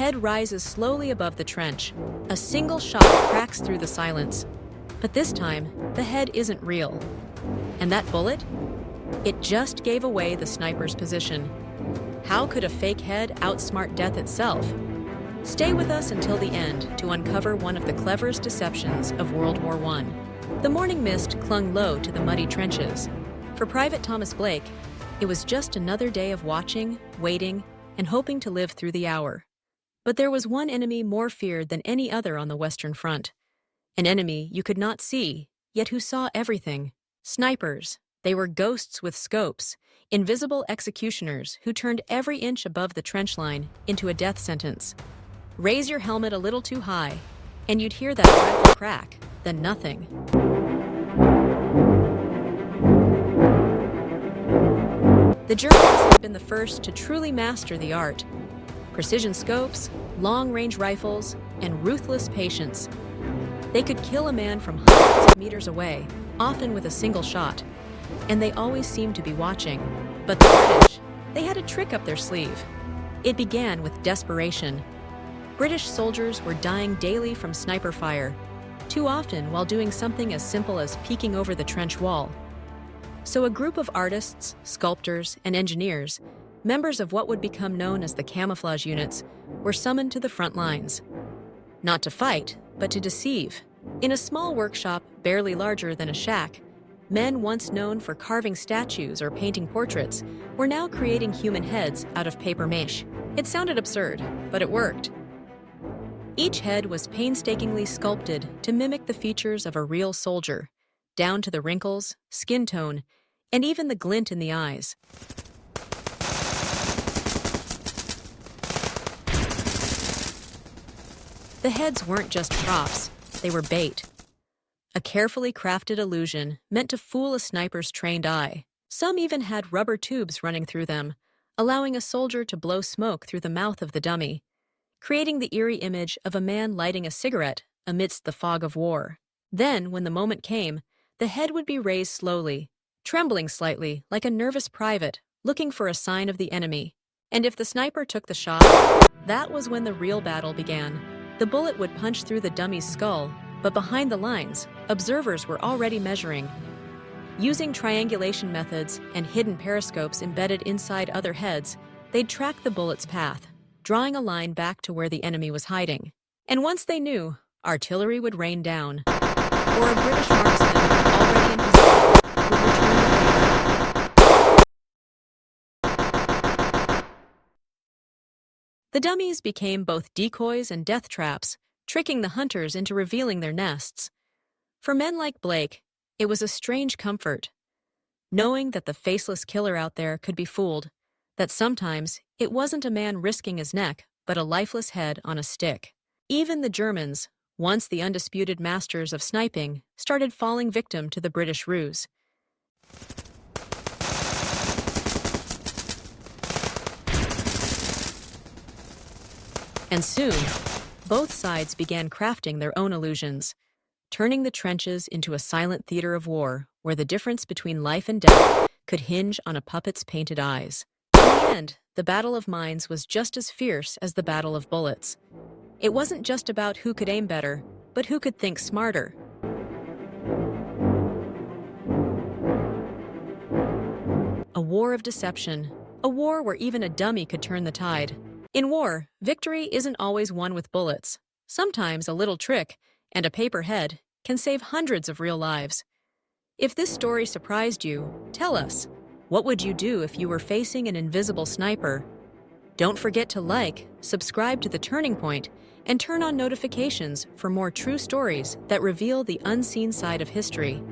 head rises slowly above the trench. A single shot cracks through the silence. But this time, the head isn't real. And that bullet? It just gave away the sniper's position. How could a fake head outsmart death itself? Stay with us until the end to uncover one of the cleverest deceptions of World War I. The morning mist clung low to the muddy trenches. For Private Thomas Blake, it was just another day of watching, waiting, and hoping to live through the hour. But there was one enemy more feared than any other on the Western Front. An enemy you could not see, yet who saw everything. Snipers. They were ghosts with scopes, invisible executioners who turned every inch above the trench line into a death sentence. Raise your helmet a little too high, and you'd hear that dreadful crack, then nothing. The Germans had been the first to truly master the art. Precision scopes, long-range rifles, and ruthless patience. They could kill a man from hundreds of meters away, often with a single shot. And they always seemed to be watching. But the British, they had a trick up their sleeve. It began with desperation. British soldiers were dying daily from sniper fire, too often while doing something as simple as peeking over the trench wall. So a group of artists, sculptors, and engineers, members of what would become known as the camouflage units, were summoned to the front lines. Not to fight, but to deceive. In a small workshop barely larger than a shack, men once known for carving statues or painting portraits were now creating human heads out of paper-mache. It sounded absurd, but it worked. Each head was painstakingly sculpted to mimic the features of a real soldier, down to the wrinkles, skin tone, and even the glint in the eyes. The heads weren't just props, they were bait. A carefully crafted illusion meant to fool a sniper's trained eye. Some even had rubber tubes running through them, allowing a soldier to blow smoke through the mouth of the dummy, creating the eerie image of a man lighting a cigarette amidst the fog of war. Then, when the moment came, the head would be raised slowly, trembling slightly like a nervous private looking for a sign of the enemy. And if the sniper took the shot, that was when the real battle began. The bullet would punch through the dummy's skull, but behind the lines, observers were already measuring. Using triangulation methods and hidden periscopes embedded inside other heads, they'd track the bullet's path, drawing a line back to where the enemy was hiding. And once they knew, artillery would rain down, or a British marksman already in position would return the favor. The dummies became both decoys and death traps, tricking the hunters into revealing their nests. For men like Blake, it was a strange comfort, knowing that the faceless killer out there could be fooled, that sometimes it wasn't a man risking his neck, but a lifeless head on a stick. Even the Germans, once the undisputed masters of sniping, started falling victim to the British ruse. And soon, both sides began crafting their own illusions, turning the trenches into a silent theater of war where the difference between life and death could hinge on a puppet's painted eyes. In the end, the Battle of Mines was just as fierce as the Battle of Bullets. It wasn't just about who could aim better, but who could think smarter. A war of deception, a war where even a dummy could turn the tide. In war, victory isn't always won with bullets. Sometimes a little trick and a paper head can save hundreds of real lives. If this story surprised you, tell us. What would you do if you were facing an invisible sniper? Don't forget to like, subscribe to The Turning Point, and turn on notifications for more true stories that reveal the unseen side of history.